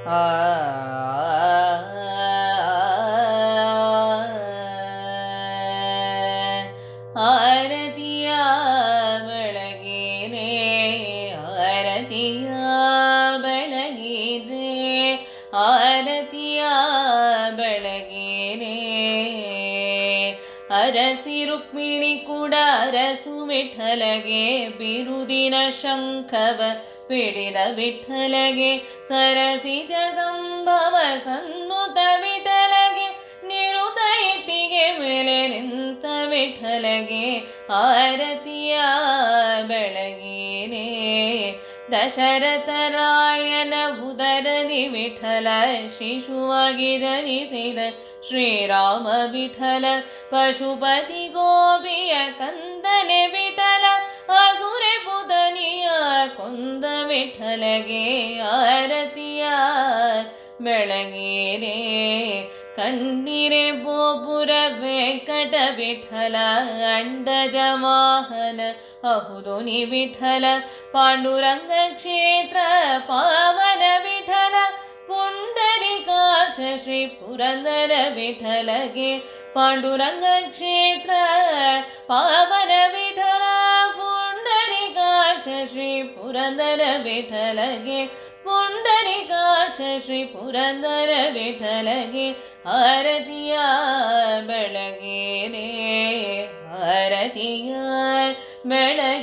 ಆ ಆರತಿಯ ಬೆಳಗಿರೆ, ಆರತಿಯ ಬೆಳಗಿರೆ, ಆರತಿಯ ಬೆಳಗಿರೆ. ಅರಸಿ ರುಕ್ಮಿಣಿ ಕೂಡ ಅರಸು ವಿಠಲಗೆ, ಬಿರುದಿನ ಶಂಖವ ಪಿಡಿದ ವಿಠಲಗೆ, ಸರಸಿಜ ಸಂಭವ ಸನ್ನುತ ವಿಠಲಗೆ, ನಿರುತ ಇಟ್ಟಿಗೆ ಮೇಲೆ ನಿಂತ ವಿಠಲಗೆ, ಆರತಿಯ ಬೆಳಗಿರೆ. ದಶರಥ ರಾಯನ ಉದರದಿ ವಿಠಲ ಶಿಶುವಾಗಿ ಜನಿಸಿದ ಶ್ರೀರಾಮ ವಿಠಲ, ಪಶುಪತಿ ಗೋಪಿಯ ಕಂದನೆ ವಿಠಲ, ಅಸುರೆ ಪುತನಿಯ ಕೊಂದ ವಿಠಲಗೆ, ಆರತಿಯ ಬೆಳಗಿರೆ. ಕಣ್ಣಿರೆ ಬೋಪುರ ವೆಂಕಟ ವಿಠಲ, ಅಂಡಜ ವಾಹನ ಅಹುದುನಿ ವಿಠಲ, ಪಾಂಡುರಂಗ ಕ್ಷೇತ್ರ ಪಾವನ ವಿಠಲ, ಪುಂಡರೀಕಾಕ್ಷ ಶ್ರೀ ಪುರಂದರ ವಿಠಲಗೆ, ಪಾಂಡುರಂಗ ಕ್ಷೇತ್ರ ಪಾವನ ವಿಠಲ, ಪುಂಡರೀಕಾಕ್ಷ ಶ್ರೀ ಪುರಂದರ ವಿಠಲಗೆ, ಪುಂಡರೀಕಾಕ್ಷ ಶ್ರೀ ಪುರಂದರ ವಿಠಲಗೆ, ಆರತಿಯ ಬೆಳಗಿರೆ, ಆರತಿಯ ಬೆಳಗಿರೆ.